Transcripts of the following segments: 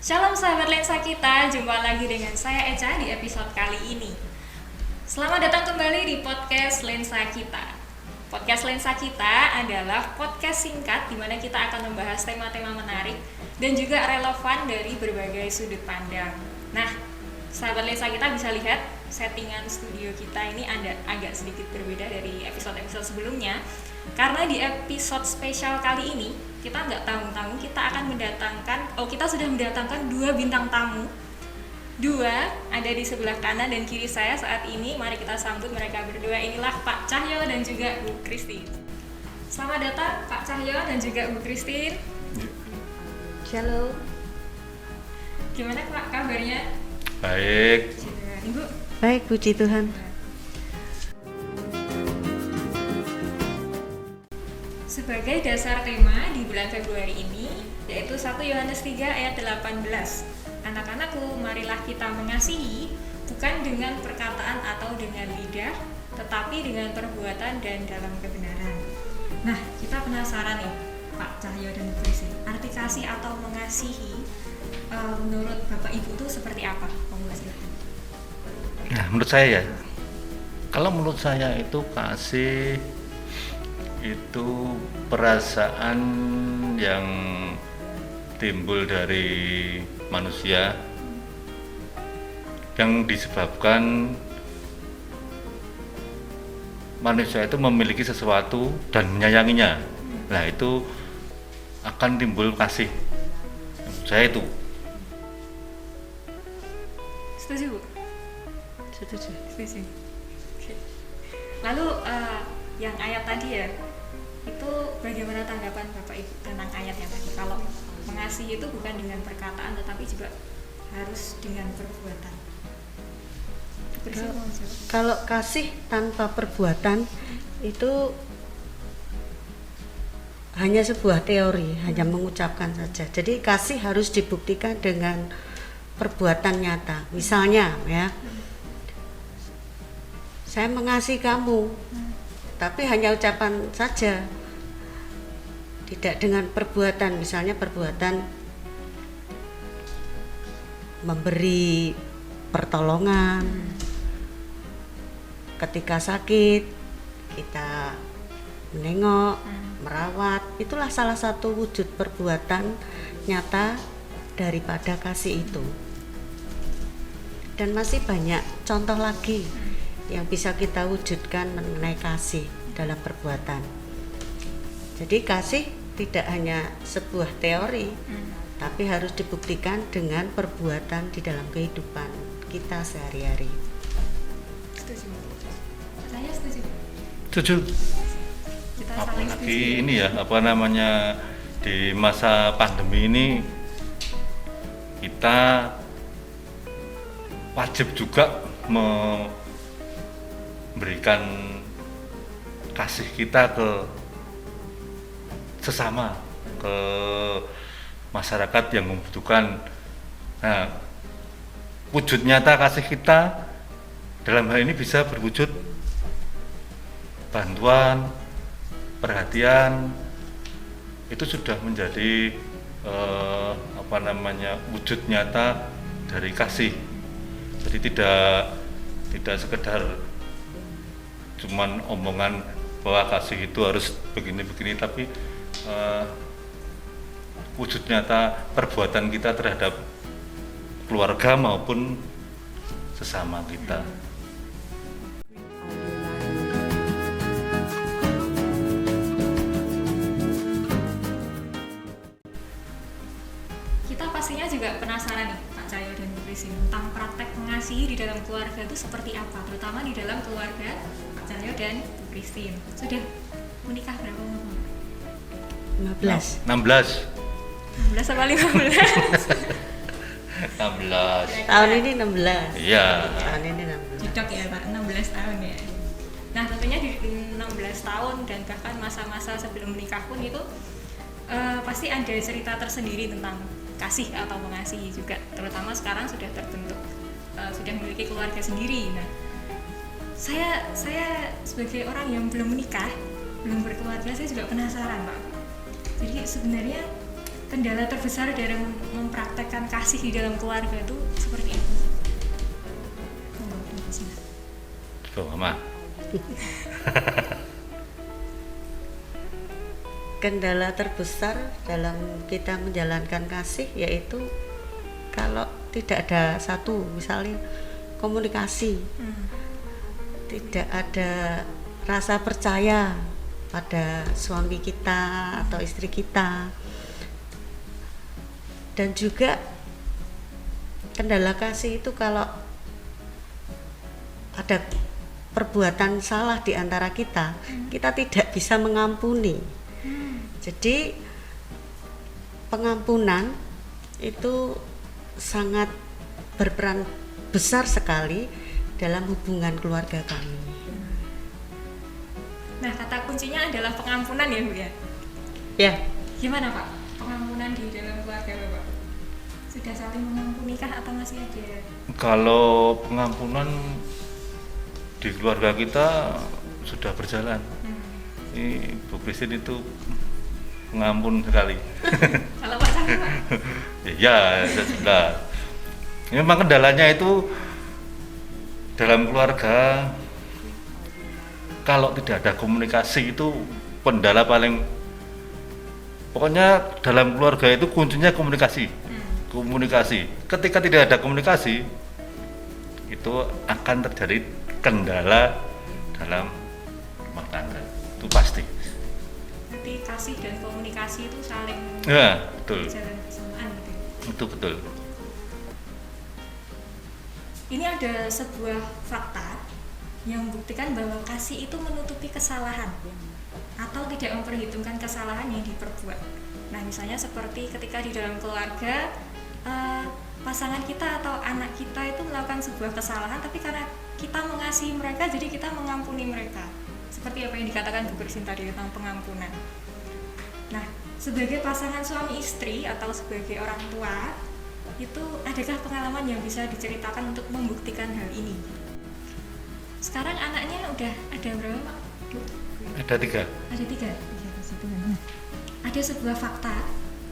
Shalom sahabat lensa kita, jumpa lagi dengan saya Eca di episode kali ini. Selamat datang kembali di podcast Lensa Kita. Podcast Lensa Kita adalah podcast singkat di mana kita akan membahas tema-tema menarik dan juga relevan dari berbagai sudut pandang. Nah, sahabat lensa kita bisa lihat settingan studio kita ini agak sedikit berbeda dari episode-episode sebelumnya. Karena di episode spesial kali ini kita nggak tanggung-tanggung, kita sudah mendatangkan dua bintang tamu. Dua ada di sebelah kanan dan kiri saya saat ini. Mari kita sambut mereka berdua. Inilah Pak Cahyo dan juga Bu Christine. Selamat datang Pak Cahyo dan juga Bu Christine. Shalom. Gimana Pak kabarnya? Baik. Ibu? Baik, puji Tuhan. Sebagai dasar tema di bulan Februari ini, yaitu 1 Yohanes 3 ayat 18. Anak-anakku, marilah kita mengasihi, bukan dengan perkataan atau dengan lidah, tetapi dengan perbuatan dan dalam kebenaran. Nah, kita penasaran nih, Pak Cahyo dan Bu Christine, arti kasih atau mengasihi menurut Bapak Ibu itu seperti apa? Silahkan. Nah, menurut saya ya, kalau menurut saya itu kasih itu perasaan yang timbul dari manusia yang disebabkan manusia itu memiliki sesuatu dan menyayanginya. Nah, itu akan timbul kasih. Saya itu. Setuju, Bu? Setuju. Setuju. Oke. Lalu yang ayat tadi ya, itu bagaimana tanggapan Bapak Ibu tentang ayat yang tadi? Kalau mengasihi itu bukan dengan perkataan tetapi juga harus dengan perbuatan. Kalau kasih tanpa perbuatan itu hanya sebuah teori, hanya mengucapkan saja. Jadi kasih harus dibuktikan dengan perbuatan nyata. Misalnya ya, saya mengasihi kamu, tapi hanya ucapan saja, tidak dengan perbuatan. Misalnya perbuatan memberi pertolongan, ketika sakit kita menengok, merawat, itulah salah satu wujud perbuatan nyata daripada kasih itu. Dan masih banyak contoh lagi yang bisa kita wujudkan mengenai kasih dalam perbuatan. Jadi kasih tidak hanya sebuah teori, tapi harus dibuktikan dengan perbuatan di dalam kehidupan kita sehari-hari. Setuju. Saya setuju. Setuju. Kita saling Apalagi setuju. ini ya, di masa pandemi ini kita wajib juga memberikan kasih kita ke sesama, ke masyarakat yang membutuhkan. Nah, wujud nyata kasih kita dalam hal ini bisa berwujud bantuan, perhatian, itu sudah menjadi wujud nyata dari kasih. Jadi tidak sekedar cuman omongan bahwa kasih itu harus begini-begini, tapi wujud nyata perbuatan kita terhadap keluarga maupun sesama kita. Kita pastinya juga penasaran nih Pak Cahyo dan Bu Christine tentang praktek mengasihi di dalam keluarga itu seperti apa, terutama di dalam keluarga Pak Cahyo dan Bu Christine. Sudah menikah berapa lama? 15. 16 16 apa 15? 16. Tahun ini 16. Iya. Tahun ini 16. Cocok ya Pak, 16 tahun ya. Nah tentunya di 16 tahun dan bahkan masa-masa sebelum menikah pun itu pasti ada cerita tersendiri tentang kasih atau mengasihi juga. Terutama sekarang sudah terbentuk, sudah memiliki keluarga sendiri. Nah saya sebagai orang yang belum menikah, belum berkeluarga, saya juga penasaran Pak. Jadi sebenarnya kendala terbesar dari mempraktekkan kasih di dalam keluarga itu seperti apa? Tuh, Mama. Kendala terbesar dalam kita menjalankan kasih yaitu kalau tidak ada satu, misalnya komunikasi, tidak ada rasa percaya pada suami kita atau istri kita, dan juga kendala kasih itu kalau ada perbuatan salah di antara kita, kita tidak bisa mengampuni. Jadi pengampunan itu sangat berperan besar sekali dalam hubungan keluarga kami. Nah, kata kuncinya adalah pengampunan ya Bu ya? Ya, Gimana Pak? Pengampunan di dalam keluarga Bapak? Sudah saling mengampuni kah atau masih ada? Kalau pengampunan di keluarga kita sudah berjalan. Ini Bu Christine itu pengampun sekali. Kalau Pak Cahyo Pak? Ya, sudah. Memang kendalanya itu dalam keluarga, kalau tidak ada komunikasi itu kendala paling, pokoknya dalam keluarga itu kuncinya komunikasi. Komunikasi. Ketika tidak ada komunikasi, itu akan terjadi kendala dalam rumah tangga. Itu pasti. Berarti kasih dan komunikasi itu saling Ya, betul. berjalan bersamaan gitu. Itu betul. Ini ada sebuah fakta yang membuktikan bahwa kasih itu menutupi kesalahan atau tidak memperhitungkan kesalahan yang diperbuat. Nah, misalnya seperti ketika di dalam keluarga pasangan kita atau anak kita itu melakukan sebuah kesalahan, tapi karena kita mengasihi mereka, jadi kita mengampuni mereka. Seperti apa yang dikatakan Bu Christine tadi tentang pengampunan. Nah, sebagai pasangan suami istri atau sebagai orang tua, itu adakah pengalaman yang bisa diceritakan untuk membuktikan hal ini? Sekarang anaknya udah ada berapa Pak? Ada 3. Ada 3. Ada sebuah fakta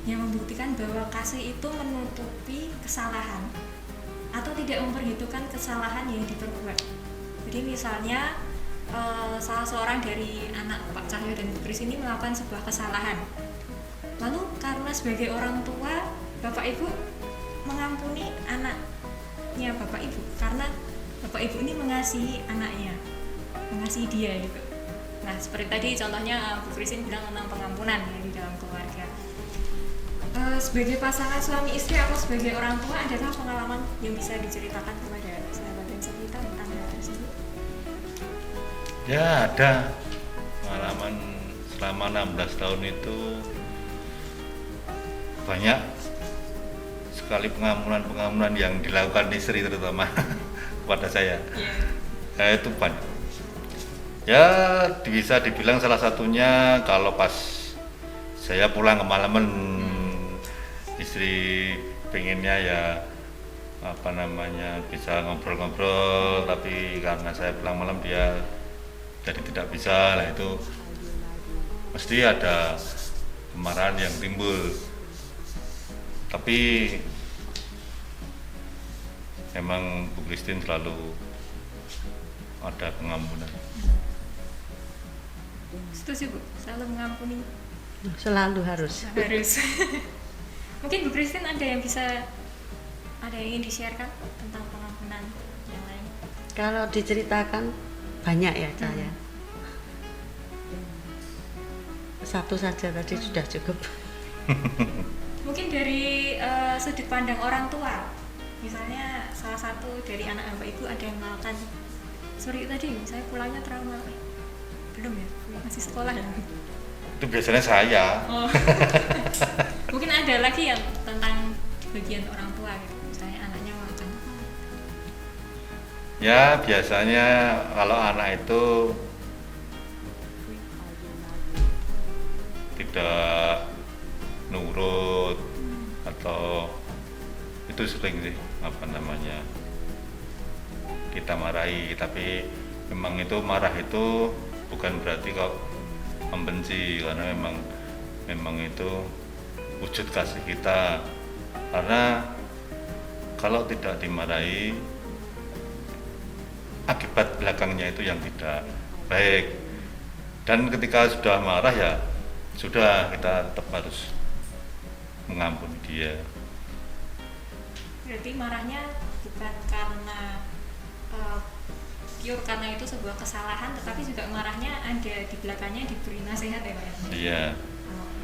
yang membuktikan bahwa kasih itu menutupi kesalahan atau tidak memperhitungkan kesalahan yang diperbuat. Jadi misalnya salah seorang dari anak Pak Cahyo dan Bu Kris ini melakukan sebuah kesalahan. Lalu karena sebagai orang tua, Bapak Ibu mengampuni anaknya Bapak Ibu karena Bapak Ibu ini mengasihi anaknya, mengasihi dia gitu. Nah, seperti tadi contohnya Bu Christine bilang tentang pengampunan ya, di dalam keluarga. Sebagai pasangan suami istri atau sebagai orang tua, adakah pengalaman yang bisa diceritakan kepada sahabat dan kita tentang hal tersebut? Ya, ada pengalaman selama 16 tahun itu banyak sekali pengampunan yang dilakukan istri terutama kepada saya. Itu banyak. Ya, bisa dibilang salah satunya kalau pas saya pulang kemalaman, istri pengennya ya bisa ngobrol-ngobrol, tapi karena saya pulang malam dia jadi tidak bisa. Lah itu mesti ada kemarahan yang timbul. Tapi memang Bu Christine selalu ada pengampunan. Setuju Bu, selalu mengampuni. selalu harus. Harus. Mungkin Bu Christine ada yang ingin di-sharekan tentang pengampunan yang lain? Kalau diceritakan banyak ya saya. Satu saja tadi sudah cukup. Mungkin dari sudut pandang orang tua, misalnya salah satu dari anak Bapak Ibu ada yang melakukan seperti tadi, misalnya pulangnya terlalu malam. Belum ya, masih sekolah ya? Itu biasanya saya. Oh. Mungkin ada lagi yang tentang bagian orang tua gitu, misalnya anaknya melakukan. Ya, biasanya kalau anak itu tidak nurut atau itu sering sih kita marahi, tapi memang itu marah itu bukan berarti kok membenci, karena memang itu wujud kasih kita. Karena kalau tidak dimarahi, akibat belakangnya itu yang tidak baik. Dan ketika sudah marah ya sudah, kita tetap harus mengampuni dia. Berarti marahnya bukan karena pure karena itu sebuah kesalahan, tetapi juga marahnya ada di belakangnya diberi nasihat ya Pak? Iya.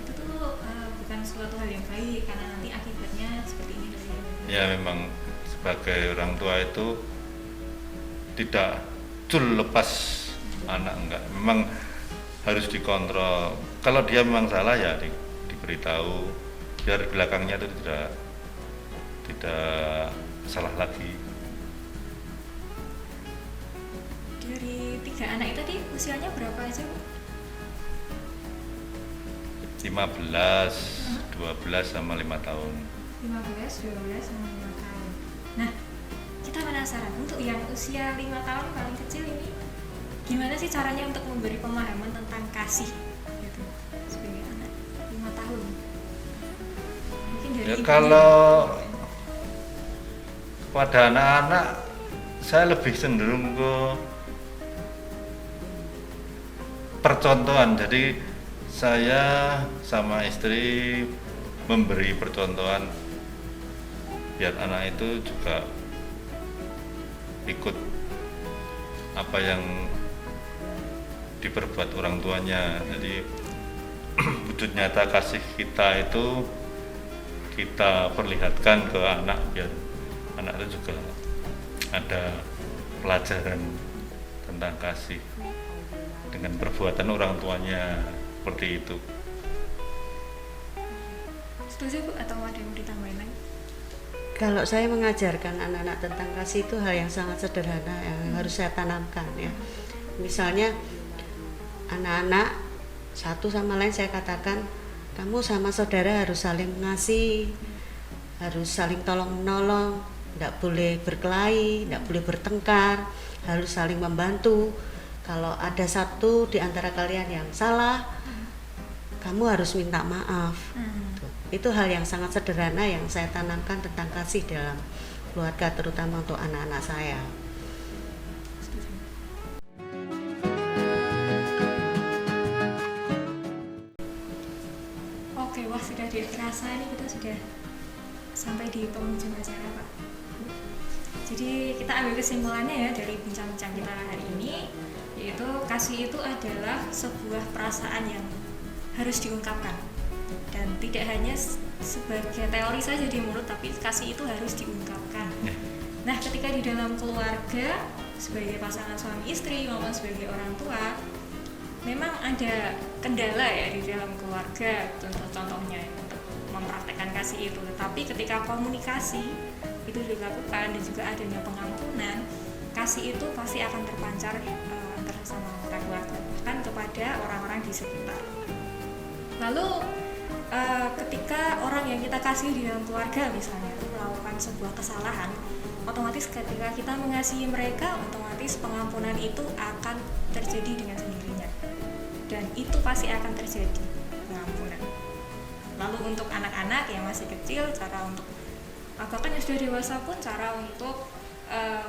Itu tuh bukan suatu hal yang baik karena nanti akibatnya seperti ini. Ya memang sebagai orang tua itu tidak cul lepas anak, enggak, memang harus dikontrol. Kalau dia memang salah ya diberitahu biar belakangnya itu tidak salah lagi. Dari 3 anak itu tadi usianya berapa aja Bu? 15, 12 sama 5 tahun. 15, 12 sama 5 tahun. Nah, kita penasaran untuk yang usia 5 tahun paling kecil ini gimana sih caranya untuk memberi pemahaman tentang kasih gitu sebagai anak 5 tahun? Mungkin dari Ya, ibunya. kalau pada anak-anak saya lebih cenderung ke percontohan. Jadi saya sama istri memberi percontohan biar anak itu juga ikut apa yang diperbuat orang tuanya. Jadi wujud nyata kasih kita itu kita perlihatkan ke anak biar anak itu juga ada pelajaran tentang kasih dengan perbuatan orang tuanya, seperti itu. Setuju Bu atau ada yang mau ditambahin lagi? Kalau saya mengajarkan anak-anak tentang kasih itu hal yang sangat sederhana yang harus saya tanamkan ya. Misalnya anak-anak satu sama lain saya katakan, kamu sama saudara harus saling mengasihi, harus saling tolong menolong, tidak boleh berkelahi, tidak boleh bertengkar, harus saling membantu. Kalau ada satu di antara kalian yang salah, kamu harus minta maaf. Itu hal yang sangat sederhana yang saya tanamkan tentang kasih dalam keluarga, terutama untuk anak-anak saya. Oke, wah sudah terasa ini kita sudah sampai di penghujung acara Pak. Jadi kita ambil kesimpulannya ya dari bincang-bincang kita hari ini, yaitu kasih itu adalah sebuah perasaan yang harus diungkapkan dan tidak hanya sebagai teori saja di mulut, tapi kasih itu harus diungkapkan. Nah, ketika di dalam keluarga sebagai pasangan suami istri maupun sebagai orang tua, memang ada kendala ya di dalam keluarga, contoh-contohnya untuk mempraktekkan kasih itu. Tetapi ketika komunikasi itu dilakukan dan juga adanya pengampunan, kasih itu pasti akan terpancar antara sama anggota keluarga, bahkan kepada orang-orang di sekitar. Lalu ketika orang yang kita kasih di dalam keluarga misalnya itu melakukan sebuah kesalahan, otomatis ketika kita mengasihi mereka, otomatis pengampunan itu akan terjadi dengan sendirinya, dan itu pasti akan terjadi pengampunan. Lalu untuk anak-anak yang masih kecil, cara untuk bahkan yang sudah dewasa pun cara untuk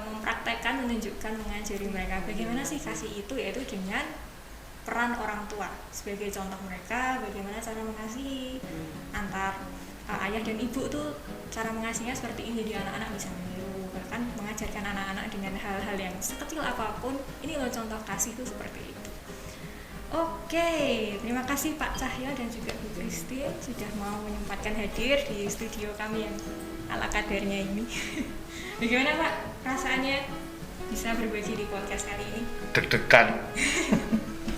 mempraktekkan, menunjukkan, mengajari mereka bagaimana sih kasih itu, yaitu dengan peran orang tua sebagai contoh mereka, bagaimana cara mengasihi antar ayah dan ibu tuh, cara mengasihinya seperti ini. Jadi anak-anak bisa meniru, bahkan mengajarkan anak-anak dengan hal-hal yang sekecil apapun, ini loh contoh kasih itu seperti itu. Oke, terima kasih Pak Cahyo dan juga Bu Christine sudah mau menyempatkan hadir di studio kami yang ala kadarnya ini. Bagaimana Pak perasaannya bisa berbagi di podcast kali ini? Deg-degan.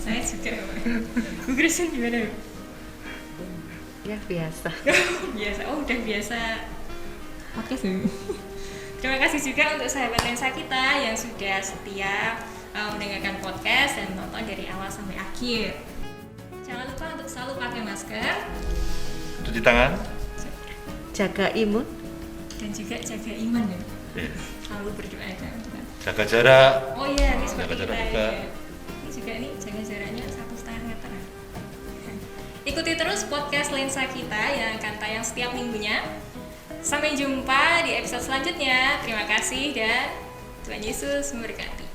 Saya juga Pak. Bu Christine gimana? Ya biasa. Biasa, oh udah biasa podcast ini. Terima kasih juga untuk sahabat lensa kita yang sudah setia mendengarkan podcast dan nonton dari awal sampai akhir. Jangan lupa untuk selalu pakai masker, Cuci tangan. Jaga imun. dan juga jaga iman ya. Ya. Selalu berdoa ya Tuhan. Jaga jarak. Oh iya, ini seperti Jaga kita jarak juga. ya. Ini juga nih jaga jaraknya 1,5 meter. Ikuti terus podcast Lensa Kita yang akan tayang setiap minggunya. Sampai jumpa di episode selanjutnya. Terima kasih dan Tuhan Yesus memberkati.